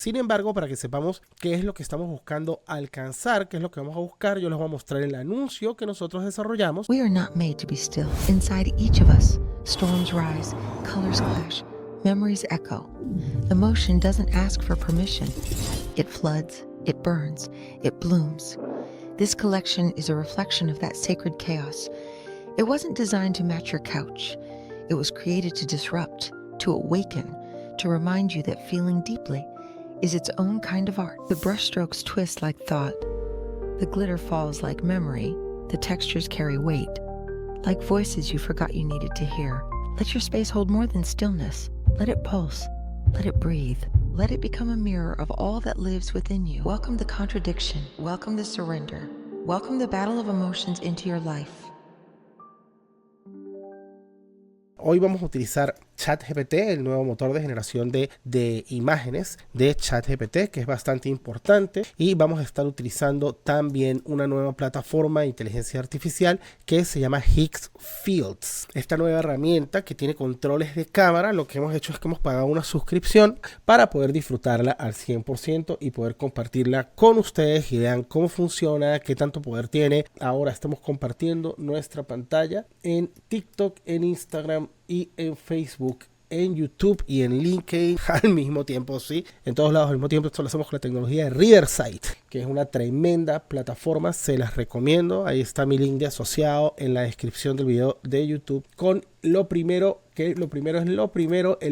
Sin embargo, para que sepamos qué es lo que estamos buscando alcanzar, qué es lo que vamos a buscar, yo les voy a mostrar el anuncio que nosotros desarrollamos. We are not made to be still. Inside each of us, storms rise, colors clash, memories echo. Emotion doesn't ask for permission. It floods, it burns, it blooms. This collection is a reflection of that sacred chaos. It wasn't designed to match your couch. It was created to disrupt, to awaken, to remind you that feeling deeply is its own kind of art. The brushstrokes twist like thought. The glitter falls like memory. The textures carry weight, like voices you forgot you needed to hear. Let your space hold more than stillness. Let it pulse. Let it breathe. Let it become a mirror of all that lives within you. Welcome the contradiction. Welcome the surrender. Welcome the battle of emotions into your life. Hoy vamos a utilizar ChatGPT, el nuevo motor de generación de imágenes de ChatGPT, que es bastante importante, y vamos a estar utilizando también una nueva plataforma de inteligencia artificial que se llama Higgs Fields. Esta nueva herramienta que tiene controles de cámara, lo que hemos hecho es que hemos pagado una suscripción para poder disfrutarla al 100% y poder compartirla con ustedes y vean cómo funciona, qué tanto poder tiene. Ahora estamos compartiendo nuestra pantalla en TikTok, en Instagram y en Facebook, en YouTube y en LinkedIn al mismo tiempo, sí, en todos lados al mismo tiempo. Esto lo hacemos con la tecnología de Riverside, que es una tremenda plataforma, se las recomiendo. Ahí está mi link de asociado en la descripción del video de YouTube con el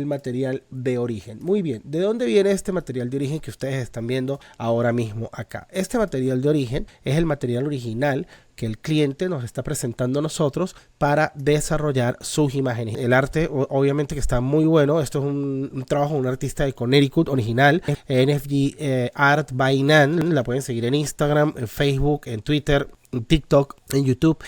material de origen. Muy bien, ¿de dónde viene este material de origen que ustedes están viendo ahora mismo acá? Este material de origen es el material original que el cliente nos está presentando a nosotros para desarrollar sus imágenes. El arte obviamente que está muy bueno. Esto es un trabajo de un artista de Connecticut original, NFG Art by Nan. La pueden seguir en Instagram, en Facebook, en Twitter, en TikTok, en YouTube.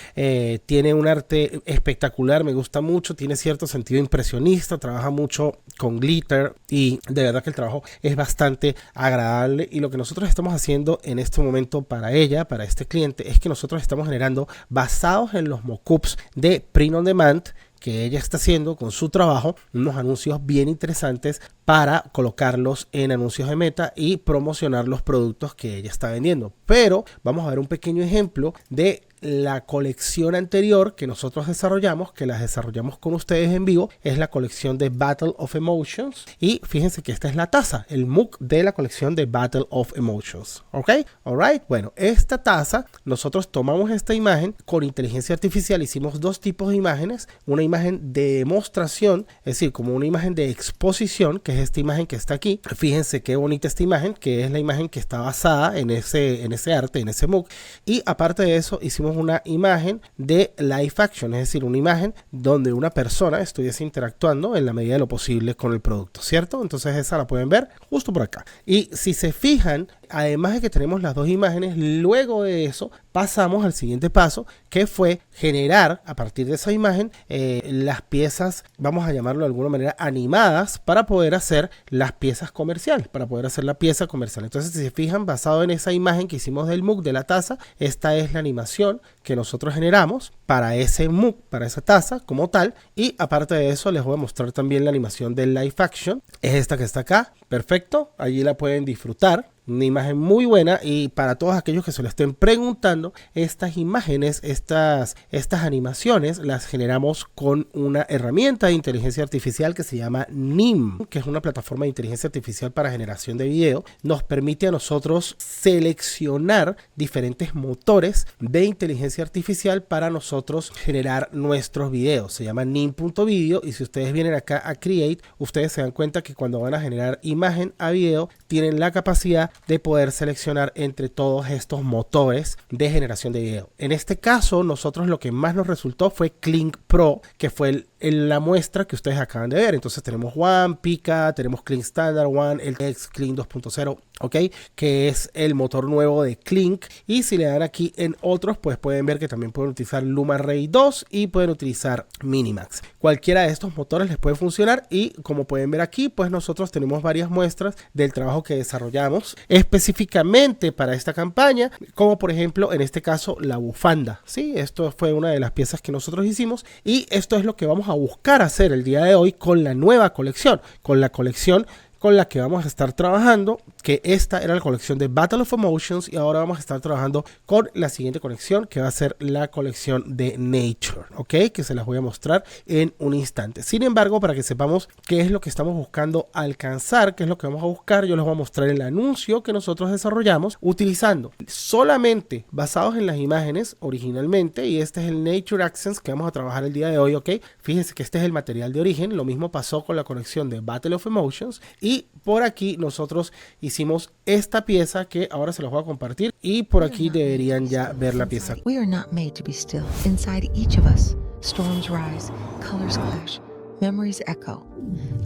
Tiene un arte espectacular, me gusta mucho, tiene cierto sentido impresionista, trabaja mucho con glitter y de verdad que el trabajo es bastante agradable. Y lo que nosotros estamos haciendo en este momento para ella, para este cliente, es que nosotros estamos generando, basados en los mockups de Print on Demand que ella está haciendo con su trabajo, unos anuncios bien interesantes para colocarlos en anuncios de Meta y promocionar los productos que ella está vendiendo. Pero vamos a ver un pequeño ejemplo de la colección anterior que nosotros desarrollamos, que las desarrollamos con ustedes en vivo. Es la colección de Battle of Emotions y fíjense que esta es la taza, el mug de la colección de Battle of Emotions. ¿Ok? Alright. Bueno, esta taza, nosotros tomamos esta imagen con inteligencia artificial, hicimos dos tipos de imágenes, una imagen de demostración, es decir, como una imagen de exposición, que es esta imagen que está aquí. Fíjense qué bonita esta imagen, que es la imagen que está basada en ese arte, en ese mug. Y aparte de eso, hicimos una imagen de live action, es decir, una imagen donde una persona estuviese interactuando en la medida de lo posible con el producto, ¿cierto? Entonces esa la pueden ver justo por acá. Y si se fijan, además de que tenemos las dos imágenes, luego de eso pasamos al siguiente paso, que fue generar a partir de esa imagen las piezas, vamos a llamarlo de alguna manera, animadas para poder hacer las piezas comerciales, para poder hacer la pieza comercial. Entonces, si se fijan, basado en esa imagen que hicimos del mug de la taza, esta es la animación que nosotros generamos para ese mug, para esa taza como tal. Y aparte de eso, les voy a mostrar también la animación del live action. Es esta que está acá. Perfecto. Allí la pueden disfrutar. Una imagen muy buena, y para todos aquellos que se lo estén preguntando, estas imágenes, estas animaciones las generamos con una herramienta de inteligencia artificial que se llama NIM, que es una plataforma de inteligencia artificial para generación de video. Nos permite a nosotros seleccionar diferentes motores de inteligencia artificial para nosotros generar nuestros videos. Se llama NIM.video, y si ustedes vienen acá a Create, ustedes se dan cuenta que cuando van a generar imagen a video, tienen la capacidad de poder seleccionar entre todos estos motores de generación de video. En este caso, nosotros lo que más nos resultó fue Kling Pro, que fue la muestra que ustedes acaban de ver. Entonces tenemos One, Pika, tenemos Kling Standard One, el Kling 2.0, ok, que es el motor nuevo de Kling. Y si le dan aquí en otros, pues pueden ver que también pueden utilizar LumaRay 2 y pueden utilizar Minimax. Cualquiera de estos motores les puede funcionar, y como pueden ver aquí, pues nosotros tenemos varias muestras del trabajo que desarrollamos específicamente para esta campaña, como por ejemplo en este caso la bufanda. Sí, esto fue una de las piezas que nosotros hicimos, y esto es lo que vamos a buscar hacer el día de hoy con la nueva colección, con la colección con la que vamos a estar trabajando, que esta era la colección de Battle of Emotions, y ahora vamos a estar trabajando con la siguiente colección, que va a ser la colección de Nature, ¿ok? Que se las voy a mostrar en un instante. Sin embargo, para que sepamos qué es lo que estamos buscando alcanzar, qué es lo que vamos a buscar, yo les voy a mostrar el anuncio que nosotros desarrollamos utilizando solamente basados en las imágenes originalmente, y este es el Nature Accents que vamos a trabajar el día de hoy, ¿ok? Fíjense que este es el material de origen, lo mismo pasó con la colección de Battle of Emotions, y por aquí nosotros hicimos esta pieza que ahora se los voy a compartir, y por aquí deberían ya ver la pieza. We are not made to be still. Inside each of us, storms rise, colors clash, memories echo.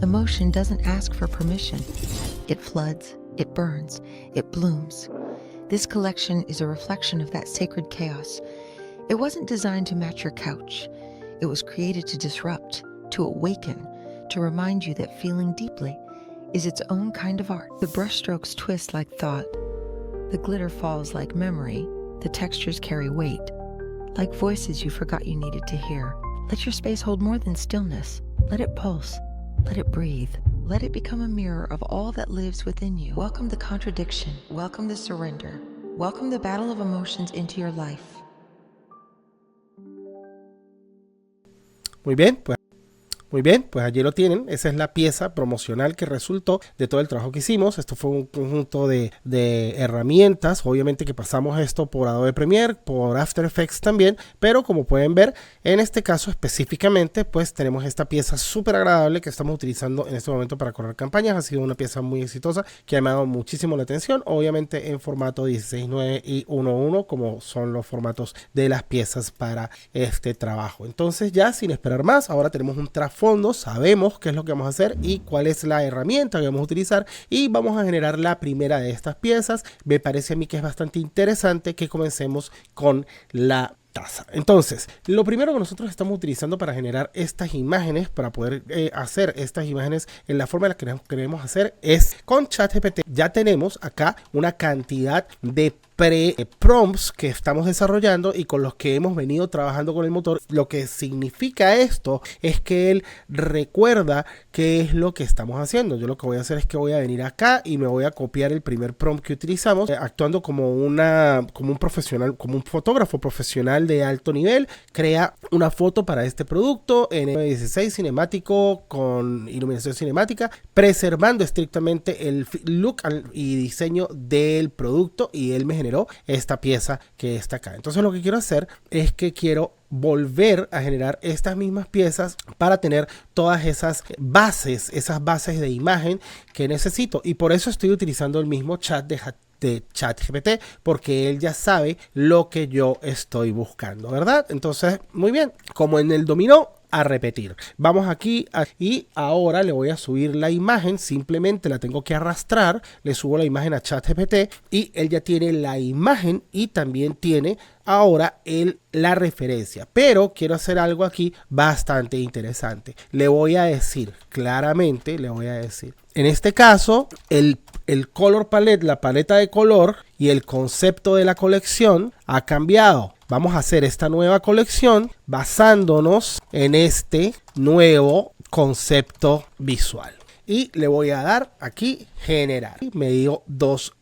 Emotion doesn't ask for permission. It floods, it burns, it blooms. This collection is a reflection of that sacred chaos. It wasn't designed to match your couch. It was created to disrupt, to awaken, to remind you that feeling deeply is its own kind of art. The brushstrokes twist like thought. The glitter falls like memory. The textures carry weight, like voices you forgot you needed to hear. Let your space hold more than stillness. Let it pulse. Let it breathe. Let it become a mirror of all that lives within you. Welcome the contradiction. Welcome the surrender. Welcome the battle of emotions into your life. Muy bien, pues allí lo tienen. Esa es la pieza promocional que resultó de todo el trabajo que hicimos. Esto fue un conjunto de herramientas. Obviamente que pasamos esto por Adobe Premiere, por After Effects también. Pero como pueden ver, en este caso específicamente, pues tenemos esta pieza súper agradable que estamos utilizando en este momento para correr campañas. Ha sido una pieza muy exitosa que ha llamado muchísimo la atención. Obviamente en formato 16:9 y 1:1, como son los formatos de las piezas para este trabajo. Entonces ya sin esperar más, ahora tenemos un trasfondo. Sabemos qué es lo que vamos a hacer y cuál es la herramienta que vamos a utilizar, y vamos a generar la primera de estas piezas. Me parece a mí que es bastante interesante que comencemos con la taza. Entonces, lo primero que nosotros estamos utilizando para generar estas imágenes, para poder hacer estas imágenes en la forma en la que queremos hacer, es con ChatGPT. Ya tenemos acá una cantidad de prompts que estamos desarrollando y con los que hemos venido trabajando con el motor. Lo que significa esto es que él recuerda qué es lo que estamos haciendo. Yo lo que voy a hacer es que voy a venir acá y me voy a copiar el primer prompt que utilizamos, actuando como un profesional, como un fotógrafo profesional de alto nivel. Crea una foto para este producto en el 16 cinemático con iluminación cinemática, preservando estrictamente el look y diseño del producto, y él me generó esta pieza que está acá. Entonces lo que quiero hacer es que quiero volver a generar estas mismas piezas para tener todas esas bases de imagen que necesito, y por eso estoy utilizando el mismo chat de ChatGPT, porque él ya sabe lo que yo estoy buscando, ¿verdad? Entonces, muy bien, como en el dominó, a repetir. Vamos aquí y ahora le voy a subir la imagen. Simplemente la tengo que arrastrar, le subo la imagen a ChatGPT y él ya tiene la imagen y también tiene ahora la referencia. Pero quiero hacer algo aquí bastante interesante. Le voy a decir claramente, en este caso el color palette, la paleta de color y el concepto de la colección ha cambiado. Vamos a hacer esta nueva colección basándonos en este nuevo concepto visual. Y le voy a dar aquí generar. Me dio dos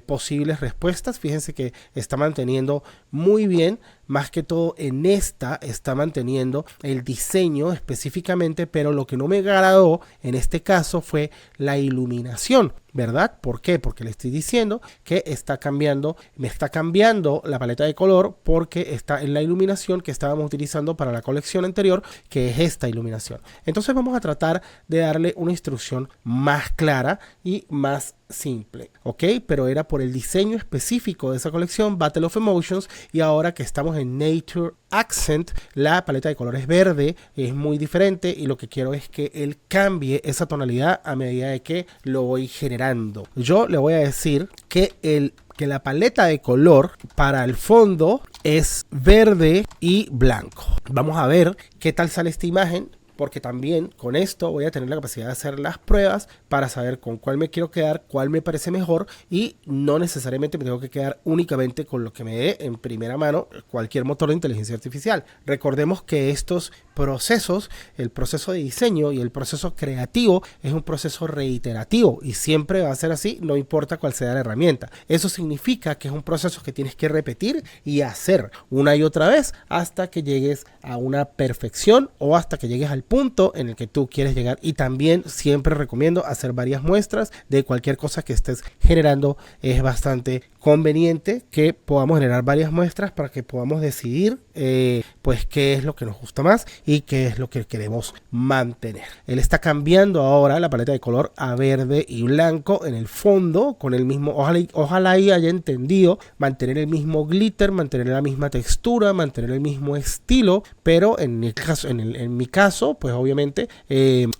posibles respuestas. Fíjense que está manteniendo muy bien, más que todo en esta está manteniendo el diseño específicamente, pero lo que no me agradó en este caso fue la iluminación, ¿verdad? ¿Por qué? Porque le estoy diciendo que me está cambiando la paleta de color porque está en la iluminación que estábamos utilizando para la colección anterior, que es esta iluminación. Entonces vamos a tratar de darle una instrucción más clara y más simple, ¿ok? Pero era por el diseño específico de esa colección Battle of Emotions, y ahora que estamos en Nature Accent, la paleta de colores verde es muy diferente, y lo que quiero es que él cambie esa tonalidad a medida de que lo voy generando. Yo le voy a decir que la paleta de color para el fondo es verde y blanco. Vamos a ver qué tal sale esta imagen porque también con esto voy a tener la capacidad de hacer las pruebas para saber con cuál me quiero quedar, cuál me parece mejor, y no necesariamente me tengo que quedar únicamente con lo que me dé en primera mano cualquier motor de inteligencia artificial. Recordemos que estos procesos, el proceso de diseño y el proceso creativo, es un proceso reiterativo y siempre va a ser así, no importa cuál sea la herramienta. Eso significa que es un proceso que tienes que repetir y hacer una y otra vez hasta que llegues a una perfección o hasta que llegues al punto en el que tú quieres llegar. Y también siempre recomiendo hacer varias muestras de cualquier cosa que estés generando. Es bastante conveniente que podamos generar varias muestras para que podamos decidir pues qué es lo que nos gusta más y qué es lo que queremos mantener. Él está cambiando ahora la paleta de color a verde y blanco en el fondo con el mismo, ojalá y haya entendido mantener el mismo glitter, mantener la misma textura, mantener el mismo estilo, pero en mi caso pues obviamente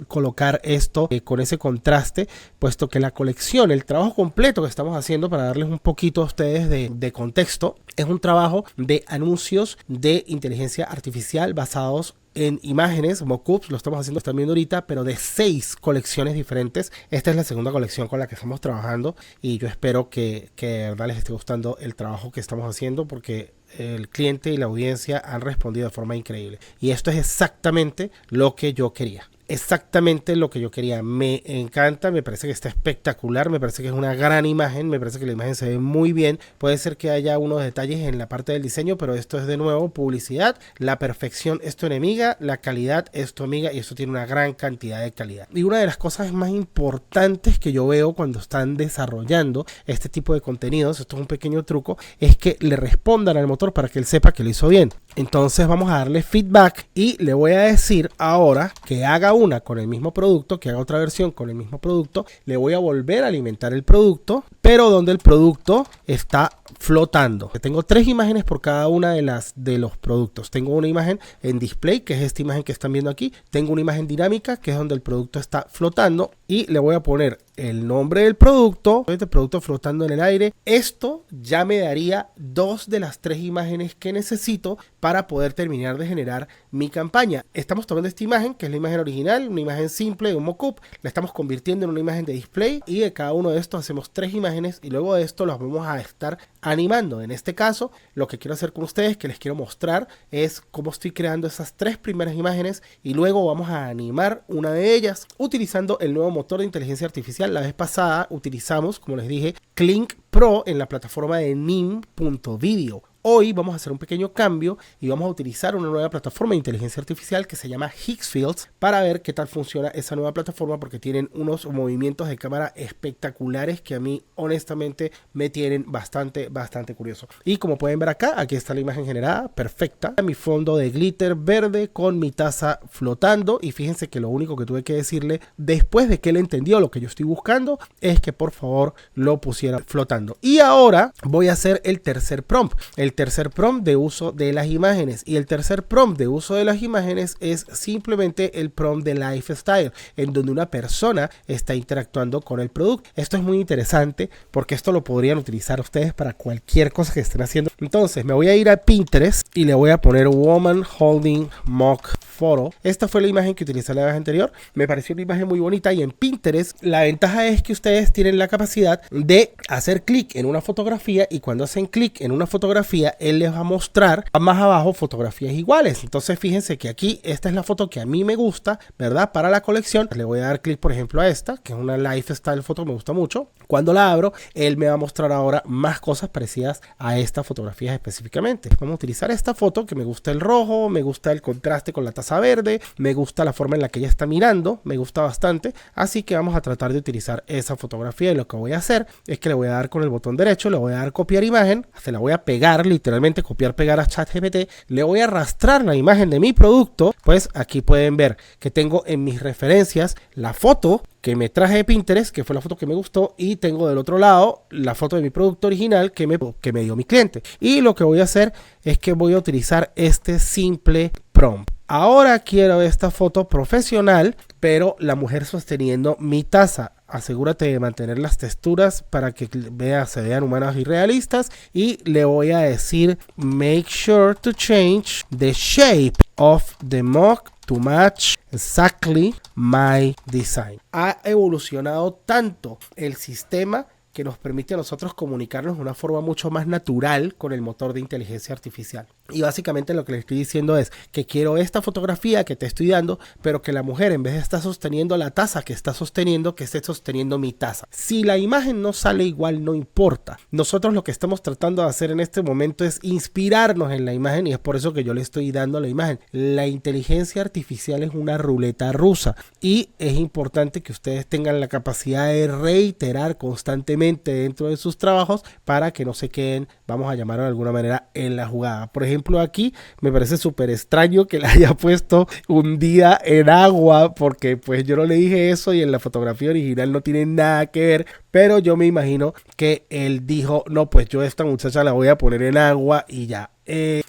colocar esto con ese contraste, puesto que la colección, el trabajo completo que estamos haciendo, para darles un poquito a ustedes de contexto, es un trabajo de anuncios de inteligencia artificial basados en imágenes, mockups, lo estamos haciendo, están viendo ahorita, pero de 6 colecciones diferentes. Esta es la segunda colección con la que estamos trabajando y yo espero que de verdad les esté gustando el trabajo que estamos haciendo, porque el cliente y la audiencia han respondido de forma increíble. Y esto es exactamente lo que yo quería. Exactamente lo que yo quería. Me encanta, me parece que está espectacular, me parece que es una gran imagen, me parece que la imagen se ve muy bien. Puede ser que haya unos detalles en la parte del diseño, pero esto es de nuevo publicidad. La perfección es tu enemiga, la calidad es tu amiga, y esto tiene una gran cantidad de calidad. Y una de las cosas más importantes que yo veo cuando están desarrollando este tipo de contenidos, esto es un pequeño truco, es que le respondan al motor para que él sepa que lo hizo bien. Entonces vamos a darle feedback y le voy a decir ahora que haga una con el mismo producto, que haga otra versión con el mismo producto. Le voy a volver a alimentar el producto, pero donde el producto está flotando. Tengo 3 imágenes por cada una de los productos. Tengo una imagen en display, que es esta imagen que están viendo aquí. Tengo una imagen dinámica, que es donde el producto está flotando, y le voy a poner el nombre del producto, este producto flotando en el aire. Esto ya me daría 2 de las 3 imágenes que necesito para poder terminar de generar mi campaña. Estamos tomando esta imagen, que es la imagen original, una imagen simple de un mockup, la estamos convirtiendo en una imagen de display, y de cada uno de estos hacemos 3 imágenes y luego de esto las vamos a estar animando. En este caso, lo que quiero hacer con ustedes, que les quiero mostrar, es cómo estoy creando esas 3 primeras imágenes y luego vamos a animar una de ellas utilizando el nuevo motor de inteligencia artificial. La vez pasada utilizamos, como les dije, Kling Pro en la plataforma de nim.video. Hoy vamos a hacer un pequeño cambio y vamos a utilizar una nueva plataforma de inteligencia artificial que se llama Higgsfields para ver qué tal funciona esa nueva plataforma, porque tienen unos movimientos de cámara espectaculares que a mí honestamente me tienen bastante curioso. Y como pueden ver acá, aquí está la imagen generada, perfecta. Mi fondo de glitter verde con mi taza flotando, y fíjense que lo único que tuve que decirle después de que él entendió lo que yo estoy buscando es que por favor lo pusiera flotando. Y ahora voy a hacer el tercer prompt. El tercer prompt de uso de las imágenes, y el tercer prompt de uso de las imágenes es simplemente el prompt de lifestyle, en donde una persona está interactuando con el producto. Esto es muy interesante porque esto lo podrían utilizar ustedes para cualquier cosa que estén haciendo. Entonces me voy a ir a Pinterest y le voy a poner woman holding mock photo. Esta fue la imagen que utilicé la vez anterior. Me pareció una imagen muy bonita, y en Pinterest la ventaja es que ustedes tienen la capacidad de hacer clic en una fotografía, y cuando hacen clic en una fotografía él les va a mostrar más abajo fotografías iguales. Entonces fíjense que aquí esta es la foto que a mí me gusta, ¿verdad? Para la colección. Le voy a dar clic por ejemplo a esta, que es una lifestyle foto que me gusta mucho. Cuando la abro, él me va a mostrar ahora más cosas parecidas a esta fotografía específicamente. Vamos a utilizar esta foto, que me gusta el rojo, me gusta el contraste con la taza verde, me gusta la forma en la que ella está mirando, me gusta bastante, así que vamos a tratar de utilizar esa fotografía. Y lo que voy a hacer es que le voy a dar con el botón derecho, le voy a dar copiar imagen, se la voy a pegar, literalmente copiar, pegar a ChatGPT, le voy a arrastrar la imagen de mi producto. Pues aquí pueden ver que tengo en mis referencias la foto que me traje de Pinterest, que fue la foto que me gustó, y tengo del otro lado la foto de mi producto original que me dio mi cliente. Y lo que voy a hacer es que voy a utilizar este simple prompt. Ahora quiero esta foto profesional, pero la mujer sosteniendo mi taza. Asegúrate de mantener las texturas para que se vean humanas y realistas. Y le voy a decir make sure to change the shape of the mug to match exactly my design. Ha evolucionado tanto el sistema que nos permite a nosotros comunicarnos de una forma mucho más natural con el motor de inteligencia artificial. Y básicamente lo que les estoy diciendo es que quiero esta fotografía que te estoy dando, pero que la mujer, en vez de estar sosteniendo la taza que está sosteniendo, que esté sosteniendo mi taza. Si la imagen no sale igual, no importa. Nosotros lo que estamos tratando de hacer en este momento es inspirarnos en la imagen, y es por eso que yo le estoy dando la imagen. La inteligencia artificial es una ruleta rusa y es importante que ustedes tengan la capacidad de reiterar constantemente dentro de sus trabajos para que no se queden, vamos a llamarlo de alguna manera, en la jugada. Por ejemplo, aquí me parece súper extraño que la haya puesto un día en agua, porque pues yo no le dije eso y en la fotografía original no tiene nada que ver, pero yo me imagino que él dijo, no, pues yo a esta muchacha la voy a poner en agua y ya.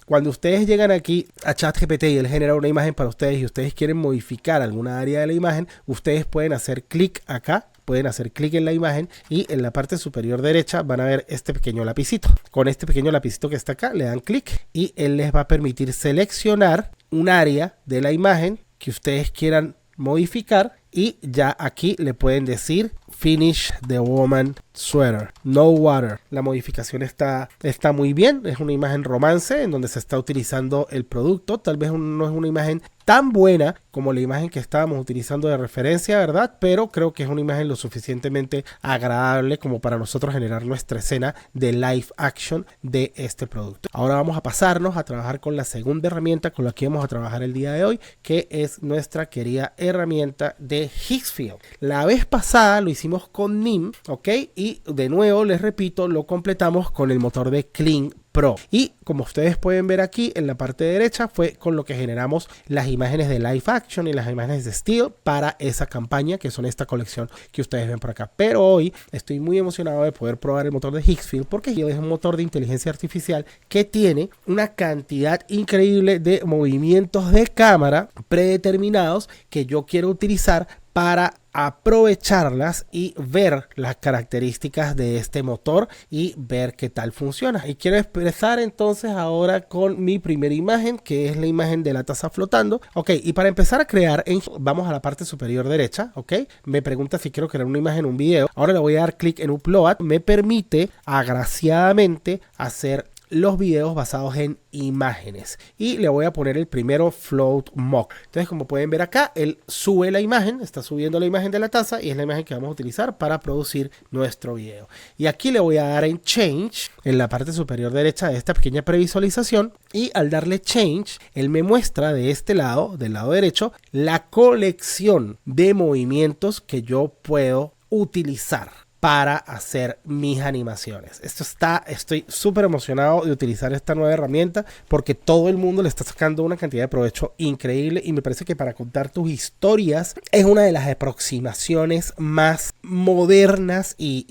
Cuando ustedes llegan aquí a ChatGPT y él genera una imagen para ustedes y ustedes quieren modificar alguna área de la imagen, ustedes pueden hacer clic acá. Pueden hacer clic en la imagen y en la parte superior derecha van a ver este pequeño lapicito. Con este pequeño lapicito que está acá le dan clic y él les va a permitir seleccionar un área de la imagen que ustedes quieran modificar y ya aquí le pueden decir finish the woman sweater, no water. La modificación está muy bien, es una imagen romance en donde se está utilizando el producto. Tal vez no es una imagen tan buena como la imagen que estábamos utilizando de referencia, ¿verdad? Pero creo que es una imagen lo suficientemente agradable como para nosotros generar nuestra escena de live action de este producto. Ahora vamos a pasarnos a trabajar con la segunda herramienta con la que vamos a trabajar el día de hoy, que es nuestra querida herramienta de Higgsfield. La vez pasada lo hicimos con Nim, ¿ok? Y de nuevo les repito, lo completamos con el motor de Kling Pro. Y como ustedes pueden ver aquí en la parte derecha fue con lo que generamos las imágenes de live action y las imágenes de still para esa campaña, que son esta colección que ustedes ven por acá. Pero hoy estoy muy emocionado de poder probar el motor de Higgsfield, porque es un motor de inteligencia artificial que tiene una cantidad increíble de movimientos de cámara predeterminados que yo quiero utilizar para aprovecharlas y ver las características de este motor y ver qué tal funciona. Y quiero empezar entonces ahora con mi primera imagen, que es la imagen de la taza flotando. Ok, y para empezar a crear, vamos a la parte superior derecha. Ok, me pregunta si quiero crear una imagen o un video. Ahora le voy a dar clic en Upload. Me permite agraciadamente hacer los videos basados en imágenes y le voy a poner el primero, Float Mock. Entonces, como pueden ver acá, él sube la imagen, está subiendo la imagen de la taza y es la imagen que vamos a utilizar para producir nuestro video. Y aquí le voy a dar en Change en la parte superior derecha de esta pequeña previsualización, y al darle Change él me muestra de este lado, del lado derecho, la colección de movimientos que yo puedo utilizar para hacer mis animaciones. Estoy súper emocionado de utilizar esta nueva herramienta porque todo el mundo le está sacando una cantidad de provecho increíble, y me parece que para contar tus historias es una de las aproximaciones más modernas e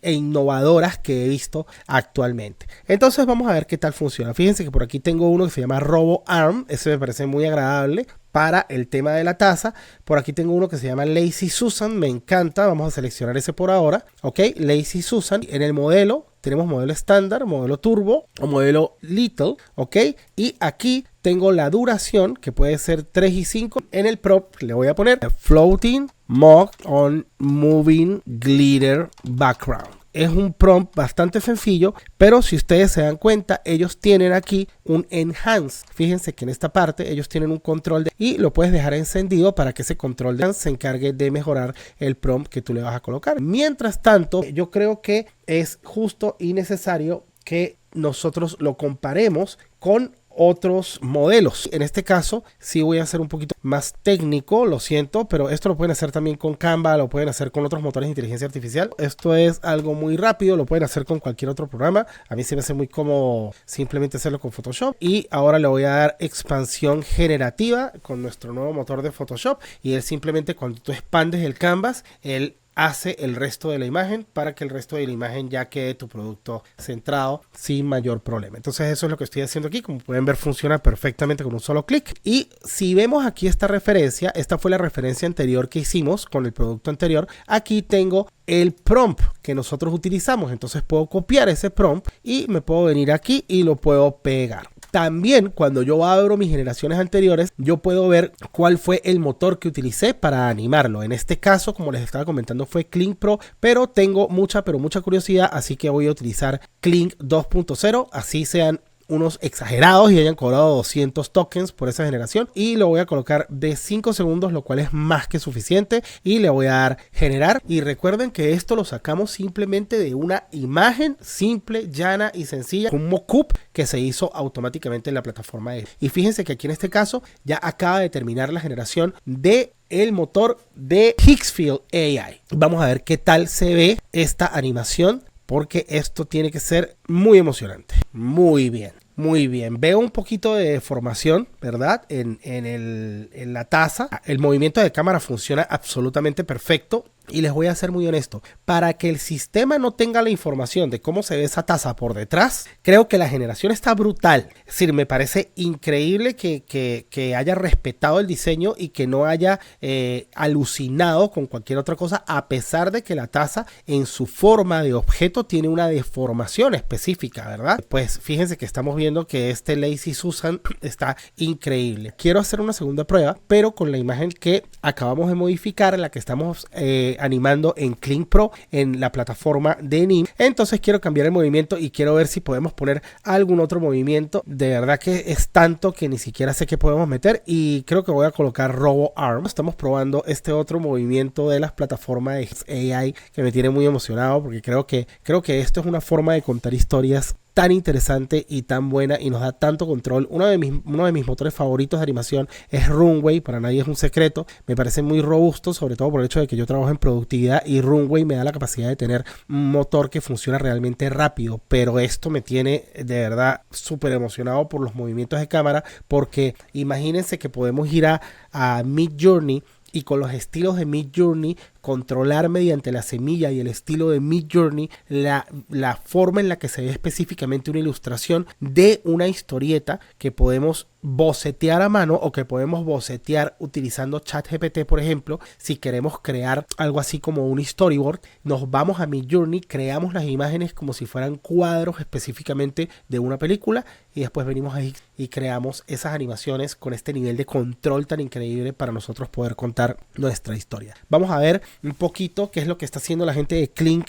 innovadoras que he visto actualmente. Entonces vamos a ver qué tal funciona. Fíjense que por aquí tengo uno que se llama Robo Arm, ese me parece muy agradable para el tema de la taza. Por aquí tengo uno que se llama Lazy Susan, me encanta, vamos a seleccionar ese por ahora. Ok, Lazy Susan. En el modelo tenemos modelo estándar, modelo turbo o modelo little, ok, y aquí tengo la duración que puede ser 3 y 5. En el prop le voy a poner Floating Mock on Moving Glitter Background. Es un prompt bastante sencillo, pero si ustedes se dan cuenta, ellos tienen aquí un enhance. Fíjense que en esta parte ellos tienen un control y lo puedes dejar encendido para que ese control de se encargue de mejorar el prompt que tú le vas a colocar. Mientras tanto, yo creo que es justo y necesario que nosotros lo comparemos con otros modelos. En este caso sí voy a hacer un poquito más técnico, lo siento, pero esto lo pueden hacer también con Canva, lo pueden hacer con otros motores de inteligencia artificial. Esto es algo muy rápido, lo pueden hacer con cualquier otro programa. A mí se me hace muy cómodo simplemente hacerlo con Photoshop. Y ahora le voy a dar expansión generativa con nuestro nuevo motor de Photoshop, y él simplemente, cuando tú expandes el canvas, él hace el resto de la imagen para que el resto de la imagen ya quede tu producto centrado sin mayor problema. Entonces eso es lo que estoy haciendo aquí. Como pueden ver, funciona perfectamente con un solo clic. Y si vemos aquí esta referencia, esta fue la referencia anterior que hicimos con el producto anterior. Aquí tengo el prompt que nosotros utilizamos, entonces puedo copiar ese prompt y me puedo venir aquí y lo puedo pegar. También cuando yo abro mis generaciones anteriores, yo puedo ver cuál fue el motor que utilicé para animarlo. En este caso, como les estaba comentando, fue Kling Pro, pero tengo mucha curiosidad, así que voy a utilizar Kling 2.0, así sean unos exagerados y hayan cobrado 200 tokens por esa generación, y lo voy a colocar de 5 segundos, lo cual es más que suficiente, y le voy a dar generar. Y recuerden que esto lo sacamos simplemente de una imagen simple, llana y sencilla, un mockup que se hizo automáticamente en la plataforma de. Y fíjense que aquí en este caso ya acaba de terminar la generación de el motor de Higgsfield AI. Vamos a ver qué tal se ve esta animación, porque esto tiene que ser muy emocionante. Muy bien. Muy bien, veo un poquito de deformación, ¿verdad? En la taza. El movimiento de cámara funciona absolutamente perfecto. Y les voy a ser muy honesto, para que el sistema no tenga la información de cómo se ve esa taza por detrás, creo que la generación está brutal. Es decir, me parece increíble que haya respetado el diseño y que no haya alucinado con cualquier otra cosa, a pesar de que la taza en su forma de objeto tiene una deformación específica, ¿verdad? Pues fíjense que estamos viendo que este Lazy Susan está increíble. Quiero hacer una segunda prueba, pero con la imagen que acabamos de modificar, la que estamos animando en Kling Pro en la plataforma de Nim. Entonces quiero cambiar el movimiento y quiero ver si podemos poner algún otro movimiento. De verdad que es tanto que ni siquiera sé qué podemos meter, y creo que voy a colocar Robo Arm. Estamos probando este otro movimiento de las plataformas de AI que me tiene muy emocionado, porque creo que esto es una forma de contar historias tan interesante y tan buena, y nos da tanto control. Uno de mis motores favoritos de animación es Runway, para nadie es un secreto. Me parece muy robusto, sobre todo por el hecho de que yo trabajo en productividad, y Runway me da la capacidad de tener un motor que funciona realmente rápido. Pero esto me tiene de verdad súper emocionado por los movimientos de cámara, porque imagínense que podemos ir a Midjourney y con los estilos de Midjourney controlar mediante la semilla y el estilo de Midjourney la forma en la que se ve específicamente una ilustración de una historieta que podemos bocetear a mano, o que podemos bocetear utilizando ChatGPT, por ejemplo. Si queremos crear algo así como un storyboard, nos vamos a Midjourney, creamos las imágenes como si fueran cuadros específicamente de una película, y después venimos ahí y creamos esas animaciones con este nivel de control tan increíble para nosotros poder contar nuestra historia. Vamos a ver un poquito qué es lo que está haciendo la gente de Kling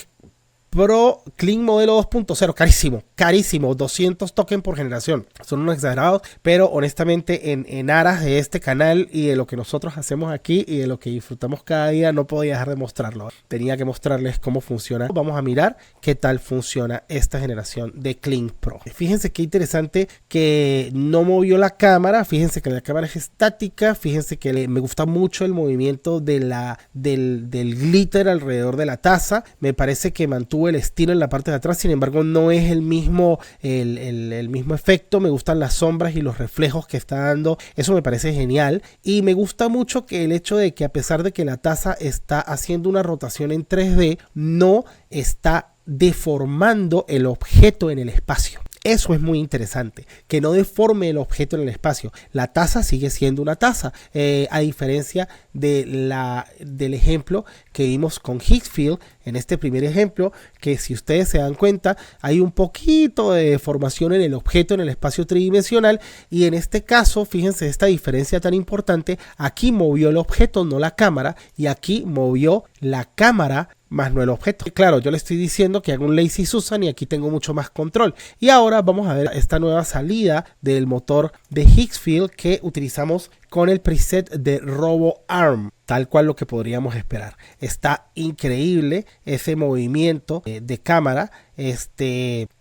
Pro, Kling modelo 2.0, carísimo, 200 tokens por generación. Son unos exagerados, pero honestamente en aras de este canal y de lo que nosotros hacemos aquí y de lo que disfrutamos cada día, no podía dejar de mostrarlo. Tenía que mostrarles cómo funciona. Vamos a mirar qué tal funciona esta generación de Kling Pro. Fíjense qué interesante que no movió la cámara. Fíjense que la cámara es estática. Fíjense que me gusta mucho el movimiento del glitter alrededor de la taza. Me parece que mantuvo el estilo en la parte de atrás, sin embargo no es el mismo efecto. Me gustan las sombras y los reflejos que está dando, eso me parece genial, y me gusta mucho que el hecho de que, a pesar de que la taza está haciendo una rotación en 3D, no está deformando el objeto en el espacio. Eso es muy interesante, que no deforme el objeto en el espacio. La taza sigue siendo una taza, a diferencia del ejemplo que vimos con Higgsfield. En este primer ejemplo, que si ustedes se dan cuenta, hay un poquito de deformación en el objeto en el espacio tridimensional, y en este caso, fíjense esta diferencia tan importante. Aquí movió el objeto, no la cámara, y aquí movió la cámara más no el objeto. Claro, yo le estoy diciendo que haga un Lazy Susan, y aquí tengo mucho más control. Y ahora vamos a ver esta nueva salida del motor de Higgsfield que utilizamos con el preset de Robo Arm, tal cual lo que podríamos esperar. Está increíble ese movimiento de cámara.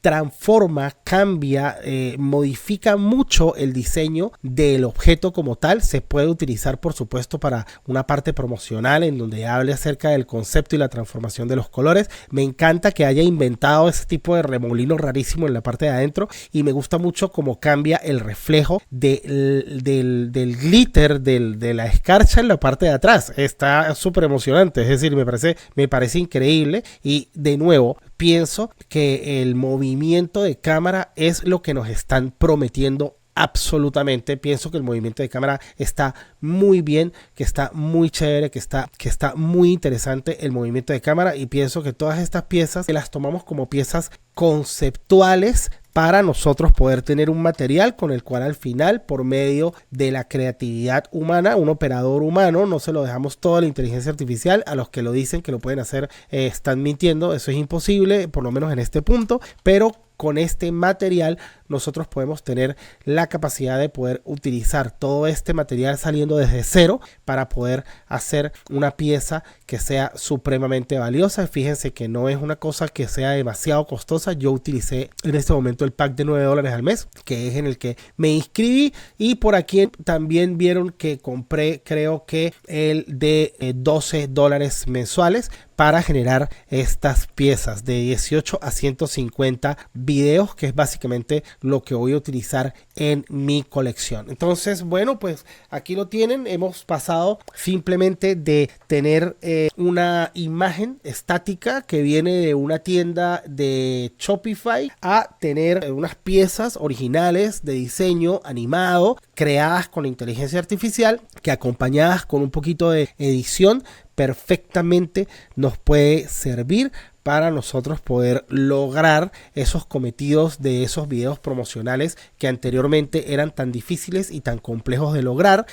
Transforma, cambia, modifica mucho el diseño del objeto como tal. Se puede utilizar, por supuesto, para una parte promocional en donde hable acerca del concepto y la transformación de los colores. Me encanta que haya inventado ese tipo de remolino rarísimo en la parte de adentro, y me gusta mucho cómo cambia el reflejo del glitter, de la escarcha en la parte de atrás. Está súper emocionante, es decir, me parece increíble. Y de nuevo, pienso que el movimiento de cámara es lo que nos están prometiendo absolutamente. Pienso que el movimiento de cámara está muy bien, que está muy chévere, que está muy interesante el movimiento de cámara, y pienso que todas estas piezas, que las tomamos como piezas conceptuales para nosotros poder tener un material con el cual al final, por medio de la creatividad humana, un operador humano, no se lo dejamos todo a la inteligencia artificial. A los que lo dicen que lo pueden hacer están mintiendo, eso es imposible, por lo menos en este punto, pero con este material nosotros podemos tener la capacidad de poder utilizar todo este material saliendo desde cero para poder hacer una pieza que sea supremamente valiosa. Fíjense que no es una cosa que sea demasiado costosa. Yo utilicé en este momento el pack de $9 al mes, que es en el que me inscribí, y por aquí también vieron que compré, creo que el de $12 mensuales para generar estas piezas de 18 a 150 videos, que es básicamente lo que voy a utilizar en mi colección. Entonces, bueno, pues aquí lo tienen. Hemos pasado simplemente de tener una imagen estática que viene de una tienda de Shopify a tener unas piezas originales de diseño animado creadas con la inteligencia artificial, que acompañadas con un poquito de edición perfectamente nos puede servir para nosotros poder lograr esos cometidos de esos videos promocionales que anteriormente eran tan difíciles y tan complejos de lograr,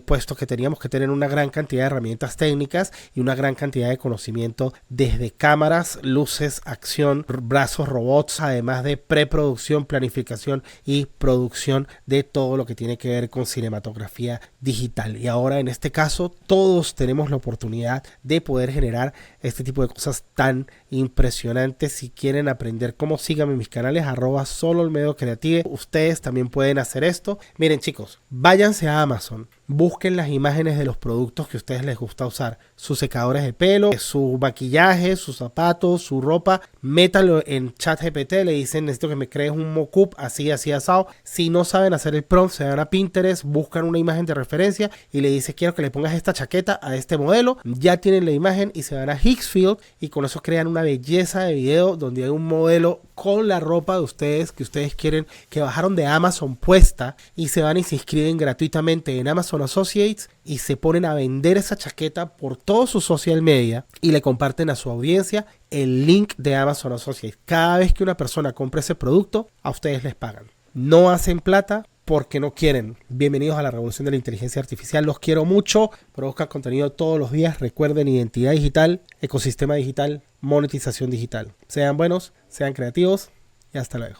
puesto que teníamos que tener una gran cantidad de herramientas técnicas y una gran cantidad de conocimiento desde cámaras, luces, acción, brazos, robots, además de preproducción, planificación y producción de todo lo que tiene que ver con cinematografía digital. Y ahora en este caso todos tenemos la oportunidad de poder generar este tipo de cosas tan impresionantes. Si quieren aprender cómo, síganme en mis canales @soloolmedocreative. Ustedes también pueden hacer esto. Miren, chicos, váyanse a Amazon, busquen las imágenes de los productos que a ustedes les gusta usar, sus secadores de pelo, su maquillaje, sus zapatos, su ropa, métanlo en ChatGPT, le dicen necesito que me crees un mockup así, así, asado. Si no saben hacer el prompt, se van a Pinterest, buscan una imagen de referencia y le dice quiero que le pongas esta chaqueta a este modelo. Ya tienen la imagen y se van a Hixfield y con eso crean una belleza de video donde hay un modelo con la ropa de ustedes que ustedes quieren, que bajaron de Amazon puesta, y se van y se inscriben gratuitamente en Amazon Associates y se ponen a vender esa chaqueta por todo su social media y le comparten a su audiencia el link de Amazon Associates. Cada vez que una persona compre ese producto, a ustedes les pagan. No hacen plata porque no quieren. Bienvenidos a la revolución de la inteligencia artificial. Los quiero mucho. Produzcan contenido todos los días. Recuerden, identidad digital, ecosistema digital, monetización digital. Sean buenos, sean creativos y hasta luego.